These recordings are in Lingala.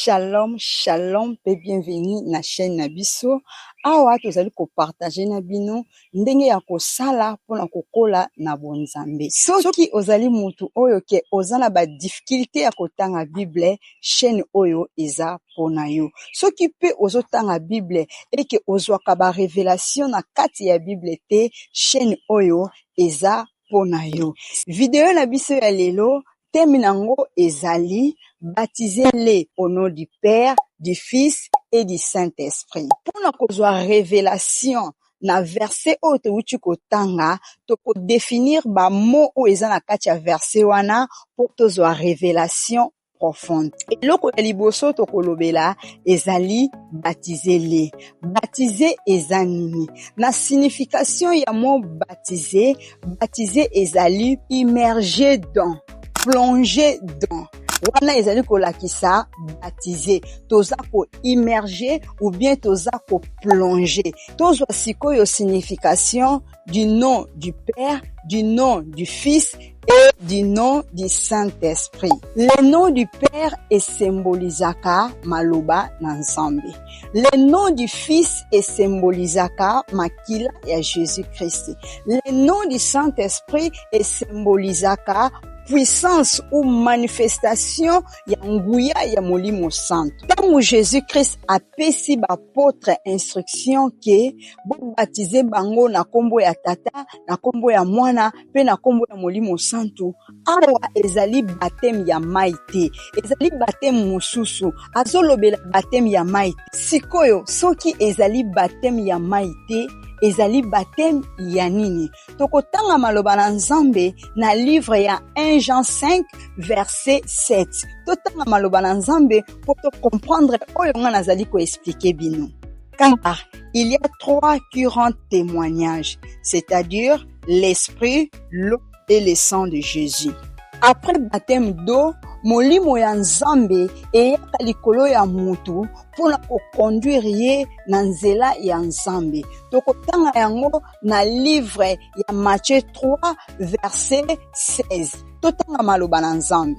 Shalom, shalom, pe bienvenue na chaîne na biso. Awa tozali partager na bino ndenge ya kosala pona kokola na bonzambe. Soki ozali mutu oyo ke ozana ba difficulté ya kotanga Bible, chaîne oyo eza pona yo. Soki pe ozotanga Bible et ke ozwaka ba révélation na kati ya Bible te, chaîne oyo eza pona yo. Video na biso ya lelo thème nango ezali baptisez-les au nom du Père, du Fils et du Saint-Esprit. Pona kozwa révélation na verset oyo towuti kotanga, toko définir ba mots oyo eza na kati ya verset wana po tozwa révélation profonde. Eloko ya liboso tokolobela ezali baptisez-les. Baptiser eza nini? Na signification ya mot baptiser, baptiser ezali immerger dans, plonger dans. Wana ezali kolakisa baptiser, toza ko immerger ou bien toza ko plonger. Tozwa sikoyo signification du nom du Père, du nom du Fils et du nom du Saint-Esprit. Le nom du Père est symbolisaka maloba na Nzambe. Le nom du Fils est symbolisaka makila ya Jésus-Christ. Le nom du Saint-Esprit est symbolisaka puissance ou manifestation ya nguya ya molimo santo. Tango Jésus-Christ apesi ba apôtre instruction ke bo baptiser bango na kombo ya tata, na kombo ya mwana, pe na kombo ya molimo santo. Awa ezali baptême ya maite, ezali baptême mususu, azolobela baptême ya maite. Sikoyo soki ezali baptême ya maite, ezali baptême ya nini? Tokotanga maloba na Nzambe na livre ya 1 Jean 5 verset 7. Totanga maloba na Nzambe pour te comprendre oyo nga nazali ko expliquer bino. Car il y a trois qui rendent témoignage, c'est-à-dire l'esprit, l'eau et le sang de Jésus. Après baptême d'eau, molimo ya Nzambe eyaka likolo ya mutu pona koconduire ye na nzela ya Nzambe. Tokotanga yango na livre ya Matthieu 3 verset 16. Totanga maloba na Nzambe.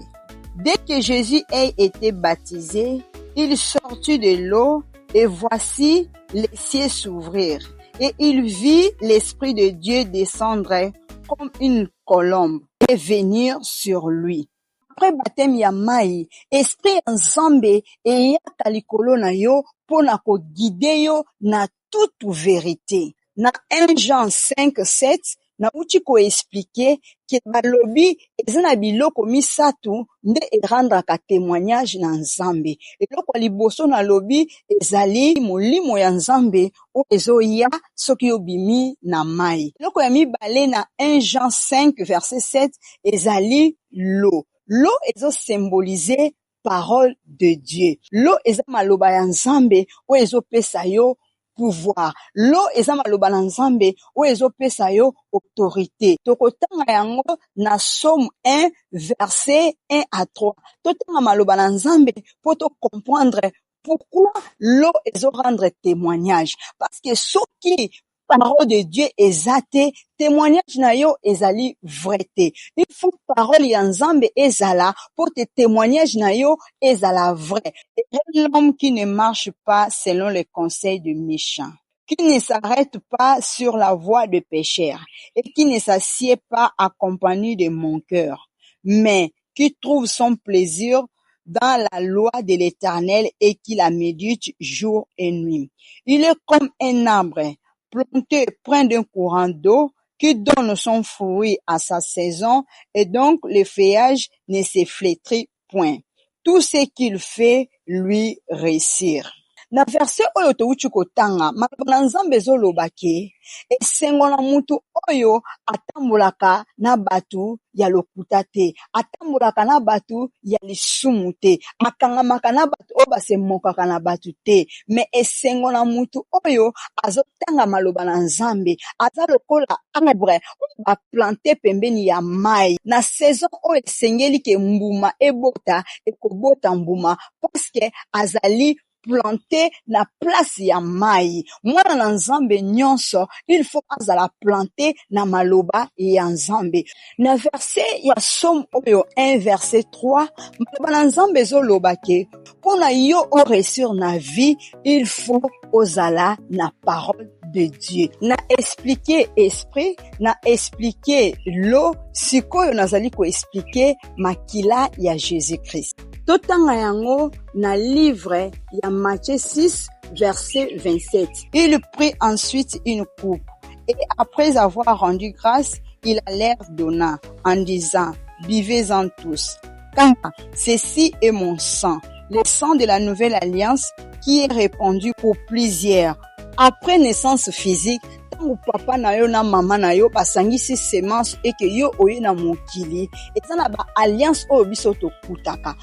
Dès que Jésus ait été baptisé, il sortit de l'eau et voici les cieux s'ouvrir. Et il vit l'Esprit de Dieu descendre comme une colombe et venir sur lui. Après baptême ya mai, esprit ya Nzambe eyaka likolo na yo pona ko guider yo na toute vérité. Na 1 Jean 5, 7, na uti ko expliquer ke balobi ezana biloko misatu nde erandraka témoignage na Nzambe. Eloko liboso na lobi ezali molimo ya Nzambe o ezoya soki obimi na mai. Eloko ya mibale na 1 Jean 5 verset 7 ezali l'eau. L'eau ezo symboliser parole de Dieu. L'eau eza maloba ya Nzambe o ezo pesa yo pouvoir. L'eau eza maloba na Nzambe o ezo pesa yo autorité. Tokotanga yango na Somme 1 verset 1 à 3. Totanga maloba na Nzambe pour te comprendre pourquoi l'eau ezo rendre témoignage. Parce que soki parole de Dieu ezate, témoignage na yo ezali vrai te. Il faut parole ya Nzambe ezala pour te témoignage na yo ezala vrai. Et l'homme qui ne marche pas selon les conseils de méchants, qui ne s'arrête pas sur la voie de pécheurs et qui ne s'assied pas accompagné de mon cœur, mais qui trouve son plaisir dans la loi de l'Éternel et qui la médite jour et nuit. Il est comme un arbre planté près d'un courant d'eau qui donne son fruit à sa saison et donc le feuillage ne se flétrit point. Tout ce qu'il fait lui réussir. Na verset oyo towuti kotanga, maloba na Nzambe ezoloba ke esengo na mutu oyo atambolaka na batu ya lokuta te, atambolaka na batu ya lisumu te, akangamaka na batu oyo basemokaka na batu te, mais esengo na mutu oyo azotanga maloba na Nzambe, aza lokola arbre oyo baplante pembeni ya mai. Na saison oyo esengeli ke mbuma ebota, ekobota mbuma parce que azali planter na place ya mai. Mwana na nzambe nyonso, il faut azala planter na maloba ya nzambe. Na verset ya Somme oyo 1 verset 3, maloba na nzambe ezoloba ke pona yo o réussir na vie, il faut ozala na parole de Dieu. Na expliquer esprit, na expliquer l'eau, sikoyo nazali ko expliquer makila ya Jésus-Christ. Totanga yango na livre ya Matthieu 6 verset 27. Il prit ensuite une coupe et après avoir rendu grâce, il a l'air donna en disant, buvez-en tous, car ceci est mon sang, le sang de la nouvelle alliance qui est répandu pour plusieurs. Après naissance physique, tango papa na yo na mama na yo basangisi semence et que yo oye na mokili, eza na ba alliance oyo biso tokutaka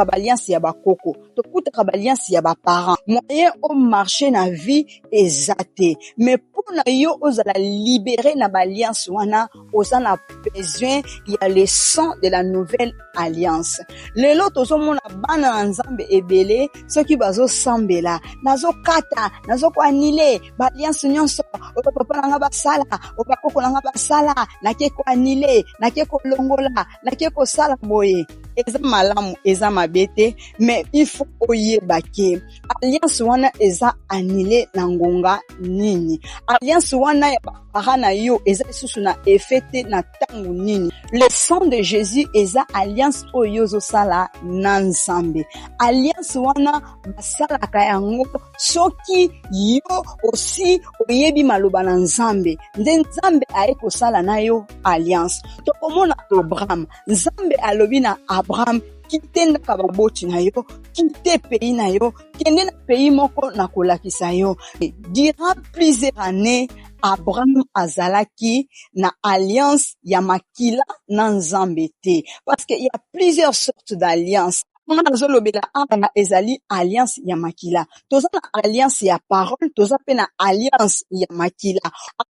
ba alliance ya bakoko, tokutaka ba alliance ya ba parents. Moyen au marché na vie ezate, mais pour na yo ozala libéré na ba alliance wana, oza na besoin ya le sang de la nouvelle alliance. Lelo tozomona bana na nzambe ebele soki bazo sambela, nazo kata, nazo ko anile ba alliance nyonso, oba papa nanga basala, oba koko nanga basala, nake ko anile, nake ko longola, nake ko sala boye. Eza malamu, eza mabete, mais il faut oyeba ke alliance wana eza anile na ngonga nini. Alliance wana ya para na yo eza susu na effete na tangu nini. Le sang de Jésus eza alliance oyo zo sala na nzambe. Alliance wana basalaka yango soki yo aussi oyebi maloba na nzambe. Nde nzambe aye kosala na yo alliance. Tokomona Abraham, nzambe alobi na Abraham, kite ndaka baboti na yo, kite pays na yo, kende na pays moko na kolakisa yo. Durant plusieurs années, Abraham azalaki na alliance ya makila na nzambe te. Parce qu'il y a plusieurs sortes d'alliances. Nazolobela na ezali alliance ya makila. Toza na alliance ya parole, toza pe na alliance ya makila.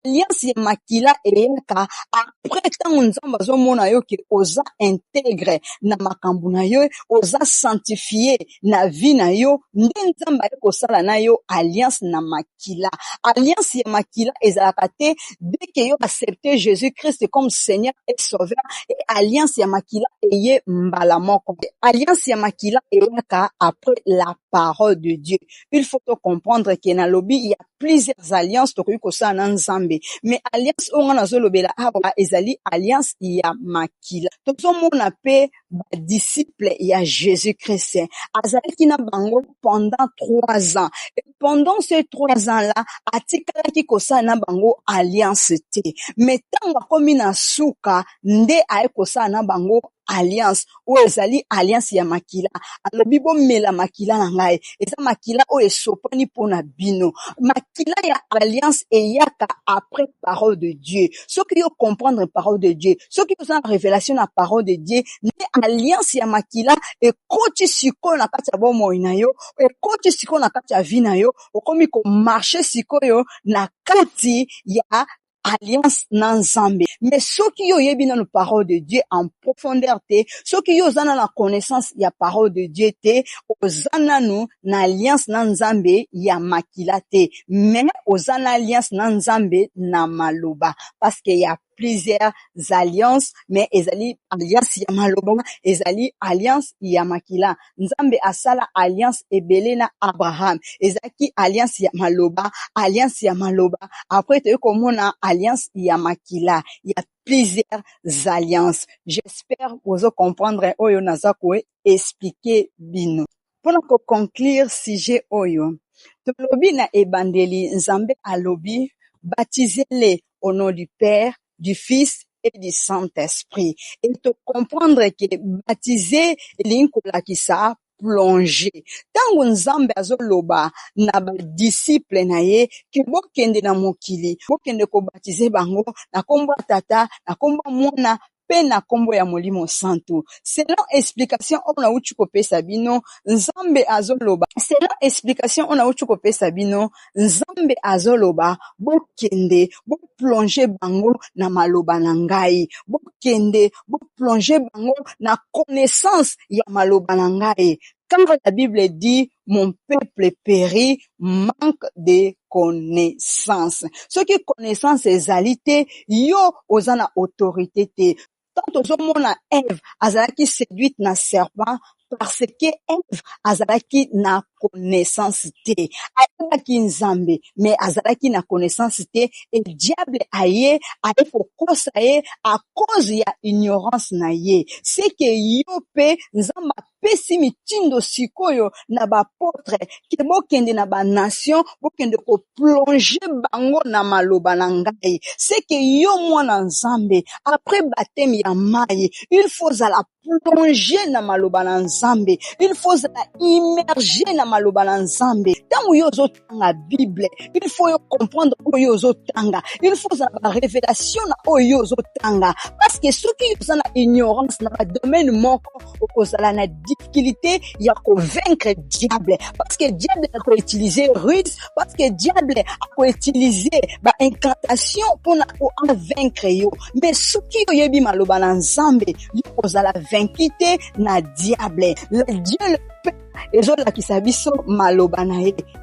Alliance ya makila eyaka après tango nzambe azomona yo ke oza intègre na makambo na yo, oza sanctifié na vie na yo, nde nzambe ekosala na yo alliance na makila. Alliance ya makila ezalaka te dès que yo accepter Jésus-Christ comme Seigneur et Sauveur, et alliance ya makila eye mbala moko. Alliance ya makila eyaka après la parole de Dieu. Il faut comprendre que na lobi il y a plusieurs alliances tokoki kosala na nzambe, mais alliance onga nazolobela awa ezali alliance ya makila. Tozomona pe ba disciple ya Jésus-Christ azalaki na bango pendant 3 ans, et pendant ces 3 ans là atikalaki kosala na bango alliance te, mais tango akomi na suka nde aye kosala na bango alliance oyo ezali alliance ya makila. Alobi bomela makila na ngai, eza makila oyo esopani mpona bino. Makila ya alliance eyaka après parole de Dieu. Soki yo comprendre parole de Dieu, soki yo na révélation na parole de Dieu, nde alliance ya makila ekoti sikoyo na kati ya bomoi na yo, ekoti sikoyo na kati ya vie na yo, okomi komarche sikoyo na kati ya alliance na nzambe. Mais soki yo yebi na parole de Dieu en profondeur te, soki yo zana na connaissance ya parole de Dieu te, ozana nu na alliance na nzambe ya makila te, mais ozana alliance na nzambe na maloba, parce que y a plusieurs alliances, mais ezali alliance ya maloba, ezali alliance ya makila. Nzambe asala alliance ebele na Abraham, ezaki alliance ya maloba, alliance ya maloba. Après te komona alliance ya makila. Il y a plusieurs alliances. J'espère vous comprendre oyo naza ko expliquer bino. Pour conclure sujet oyo, tolobi na ebandeli nzambe alobi baptisez-les au nom du Père, du Fils et du Saint-Esprit. Et te comprendre que baptiser l'inkola qui sa plonger. Tango nzambe azoloba na ba disciple na ye ki bokende na mokili, bokende ko baptiser bango na kombo tata, na kombo mwana, pe na kombo ya molimo santo. Selon explication on a uchi kopesa bino, nzambe azoloba. Selon explication on a uchi kopesa bino, nzambe azoloba bokende, bo plonger bango na maloba na ngai. Bokende, bo plonger bango na connaissance ya maloba na ngai. Quand la Bible dit mon peuple périt, manque de connaissance. Ce qui connaissance ezalité, yo ozana autorité te. Tant ozomona Ève azalaki séduite na serpent parce que Ève azalaki na connaissance te. Ayebaki nzambe, mais azalaki na connaissance te, et diable aye kokosa ye à cause ya ignorance na ye. C'est que yo pe nzamba pesi mitindo sikoyo na bapotre ke bokende na banation bokende koplonger bango na maloba na ngai. C'est que yo mwana nzambe après baptême ya mai, il faut la plonger na maloba na nzambe, il faut la immerger na maloba na nzambe. Tango yo ozotanga Bible, il faut yo comprendre oyo ozotanga, il faut la révélation na oyo ozotanga, parce que ceux qui sont na ignorance na domaine moko okozala na difficulté ya convaincre diable, parce que diable a utiliser ruse, parce que diable a utiliser ba incantation pour na vaincre yo. Mais ceux qui oyebi maloba na nzambe yo kozala vainquité na diable. Le Dieu le Père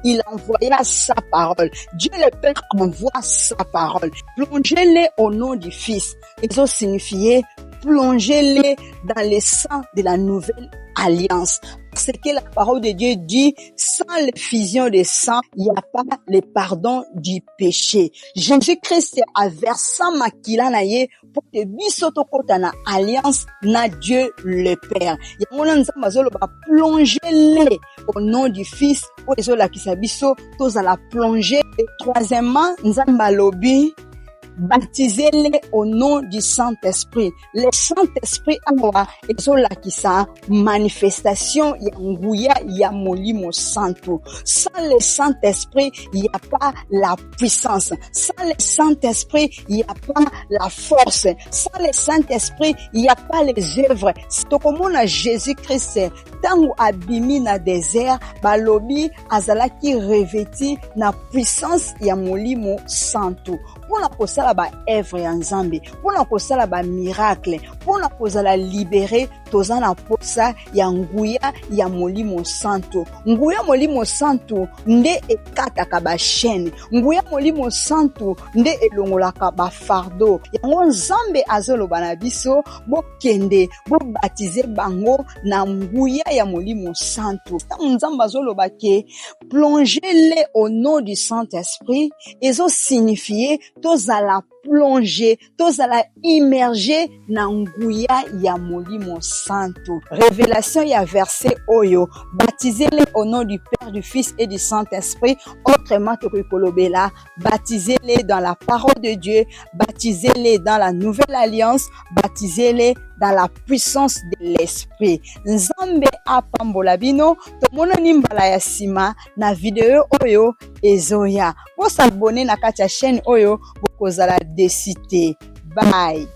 il envoya sa parole. Dieu le Père envoie sa parole. Plongez-les au nom du Fils. Ils ont signifié plongez-les dans le sang de la nouvelle alliance. C'est que la parole de Dieu dit, sans l'effusion de sang, il n'y a pas le pardon du péché. Jésus-Christ a versé makila na ye pour que bisoto kota na alliance na Dieu le Père. Yamona nzamba zolo ba plonger-les au nom du Fils pour les ola ki sabiso tous à la plonger. Et troisièmement, nzamba lobi baptisez-les au nom du Saint-Esprit. Le Saint-Esprit awa ezola kisa manifestation ya nguya ya molimo santo. Sans le Saint-Esprit, il n'y a pas la puissance. Sans le Saint-Esprit, il n'y a pas la force. Sans le Saint-Esprit, il n'y a pas les œuvres. Tokomona Jésus-Christ tangu abimi na désert, balobi azalaki revêti na puissance ya molimo santo. Pour la kosala ba œuvre ya nzambe, pour la kosala ba miracle, pour la kozala libérer tozana posa ya nguya ya molimo santo. Nguya molimo santo nde ekataka ba chaîne, nguya molimo santo nde elongolaka ba fardeau. Yango nzambe azoloba na biso bokende bo baptiser bango na nguya ya molimo santo. Nzambe azoloba ke plongez-les au nom du Saint-Esprit, ezo signifier tozala plonger, tozala immerger na nguya ya molimo santo. Révélation ya verset oyo, baptisez-les au nom du Père, du Fils et du Saint-Esprit. Autrement tokolobela, baptisez-les dans la parole de Dieu, baptisez-les dans la nouvelle alliance, baptisez-les dans la puissance de l'esprit. Nzambe apambola bino, tomona nimbala ya sima na video oyo ezoya. Pour s'abonner na kati ya chaîne oyo, bokozala desite. Bye.